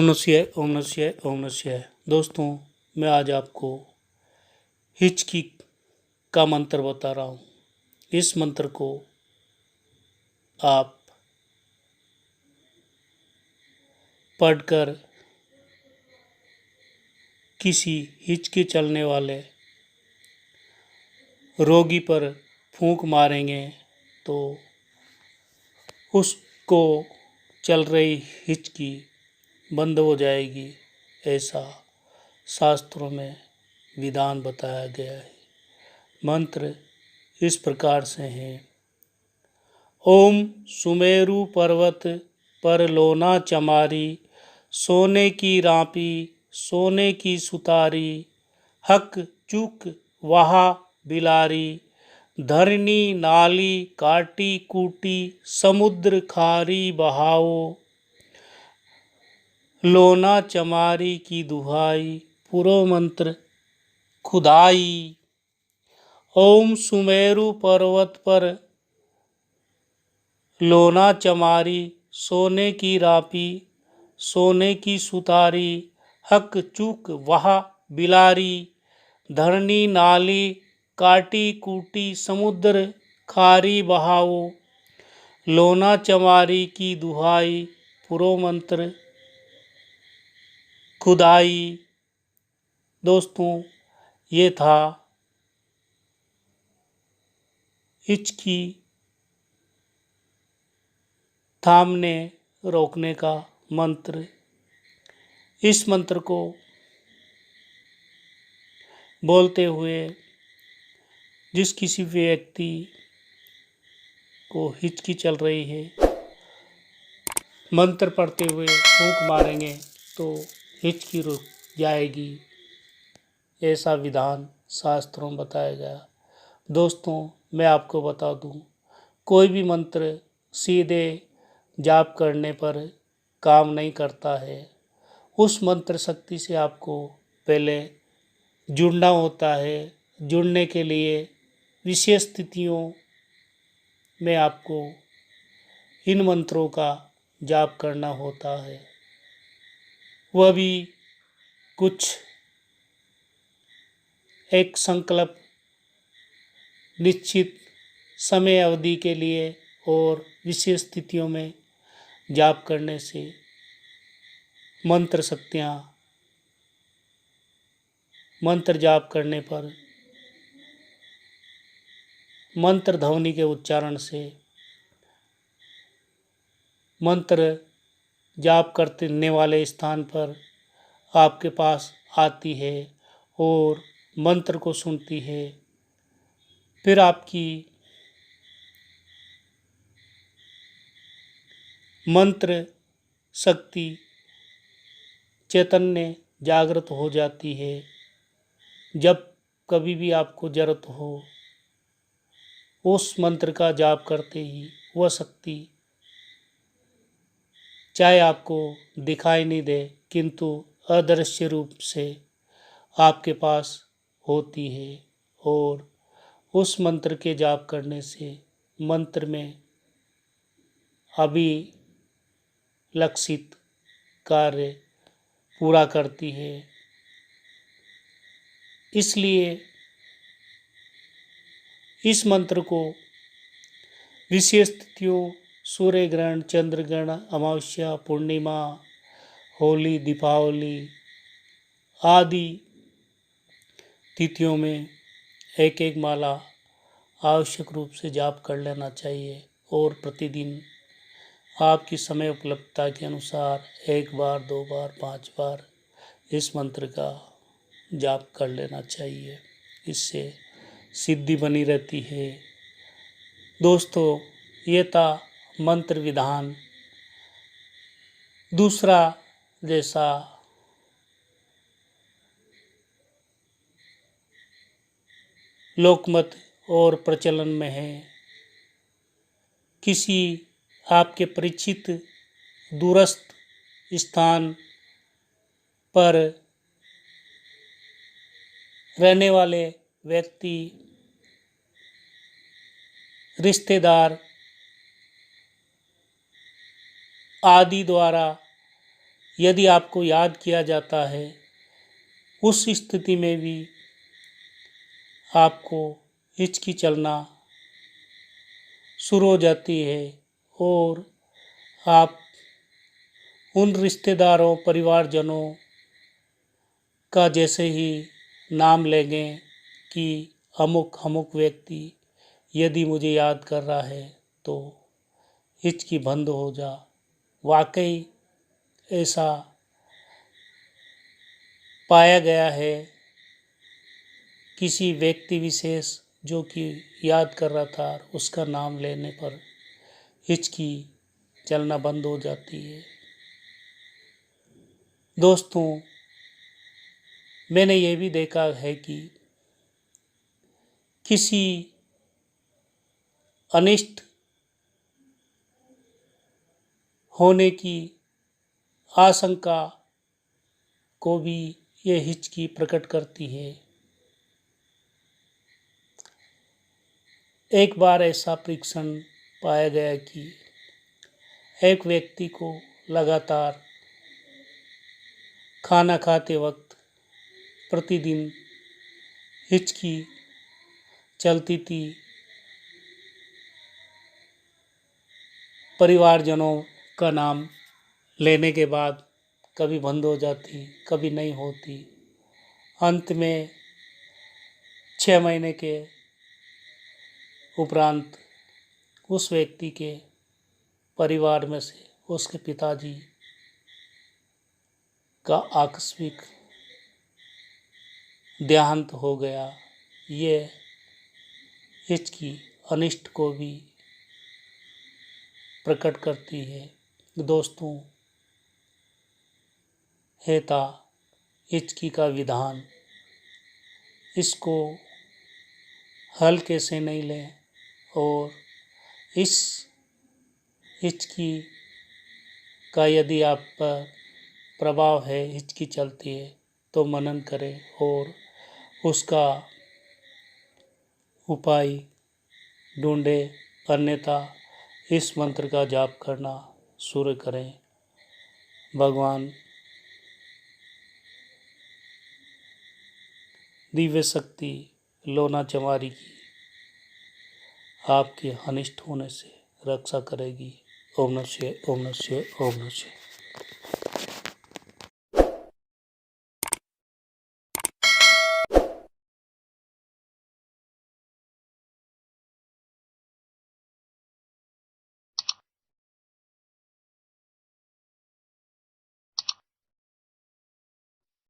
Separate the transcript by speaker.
Speaker 1: ओम नमः शिवाय ओम नमः शिवाय। दोस्तों, मैं आज आपको हिचकी का मंत्र बता रहा हूँ। इस मंत्र को आप पढ़कर किसी हिचकी चलने वाले रोगी पर फूंक मारेंगे तो उसको चल रही हिचकी बंद हो जाएगी, ऐसा शास्त्रों में विधान बताया गया है। मंत्र इस प्रकार से है। ओम सुमेरु पर्वत पर लोना चमारी, सोने की रापी सोने की सुतारी, हक चुक वहा बिलारी, धरनी नाली काटी कूटी, समुद्र खारी बहाओ, लोना चमारी की दुहाई, पूरो मंत्र खुदाई। ओम सुमेरु पर्वत पर लोना चमारी, सोने की रापी सोने की सुतारी, हक चूक वहा बिलारी, धरनी नाली काटी कूटी, समुद्र खारी बहाओ, लोना चमारी की दुहाई, पूरो मंत्र खुदाई। दोस्तों, ये था हिचकी थामने रोकने का मंत्र। इस मंत्र को बोलते हुए जिस किसी व्यक्ति को हिचकी चल रही है, मंत्र पढ़ते हुए फूंक मारेंगे तो हिचकी रुक जाएगी, ऐसा विधान शास्त्रों में बताया गया। दोस्तों, मैं आपको बता दूं, कोई भी मंत्र सीधे जाप करने पर काम नहीं करता है। उस मंत्र शक्ति से आपको पहले जुड़ना होता है। जुड़ने के लिए विशेष स्थितियों में आपको इन मंत्रों का जाप करना होता है, वह भी कुछ एक संकल्प निश्चित समय अवधि के लिए और विशेष स्थितियों में जाप करने से मंत्र शक्तियाँ, मंत्र जाप करने पर मंत्र ध्वनि के उच्चारण से मंत्र जाप करने वाले स्थान पर आपके पास आती है और मंत्र को सुनती है। फिर आपकी मंत्र शक्ति चैतन्य जागृत हो जाती है। जब कभी भी आपको जरूरत हो, उस मंत्र का जाप करते ही वह शक्ति चाहे आपको दिखाई नहीं दे, किंतु अदृश्य रूप से आपके पास होती है और उस मंत्र के जाप करने से मंत्र में अभिलक्षित कार्य पूरा करती है। इसलिए इस मंत्र को विशेष तिथियों, सूर्य ग्रहण, चंद्र ग्रहण, अमावस्या, पूर्णिमा, होली, दीपावली आदि तिथियों में एक एक माला आवश्यक रूप से जाप कर लेना चाहिए और प्रतिदिन आपकी समय उपलब्धता के अनुसार 1 बार, 2 बार, 5 बार इस मंत्र का जाप कर लेना चाहिए। इससे सिद्धि बनी रहती है। दोस्तों, ये था मंत्र विधान। दूसरा जैसा लोकमत और प्रचलन में है, किसी आपके परिचित दूरस्थ स्थान पर रहने वाले व्यक्ति, रिश्तेदार आदि द्वारा यदि आपको याद किया जाता है, उस स्थिति में भी आपको हिचकी चलना शुरू हो जाती है और आप उन रिश्तेदारों परिवारजनों का जैसे ही नाम लेंगे कि अमुक अमुक व्यक्ति यदि मुझे याद कर रहा है तो हिचकी बंद हो जा। वाकई ऐसा पाया गया है, किसी व्यक्ति विशेष जो कि याद कर रहा था उसका नाम लेने पर हिचकी चलना बंद हो जाती है। दोस्तों, मैंने ये भी देखा है कि किसी अनिष्ट होने की आशंका को भी ये हिचकी प्रकट करती है। एक बार ऐसा परीक्षण पाया गया कि एक व्यक्ति को लगातार खाना खाते वक्त प्रतिदिन हिचकी चलती थी। परिवारजनों का नाम लेने के बाद कभी बंद हो जाती, कभी नहीं होती। अंत में 6 महीने के उपरांत उस व्यक्ति के परिवार में से उसके पिताजी का आकस्मिक देहांत हो गया। ये हिचकी अनिष्ट को भी प्रकट करती है। दोस्तों, है था हिचकी का विधान, इसको हल्के से नहीं लें और इस हिचकी का यदि आप पर प्रभाव है, हिचकी चलती है तो मनन करें और उसका उपाय ढूंढें, अन्यथा इस मंत्र का जाप करना शुरू करें। भगवान दिव्य शक्ति लोना चमारी की आपके अनिष्ट होने से रक्षा करेगी। ओम नमः शिवाय, ओम नमः शिवाय, ओम नमः शिवाय।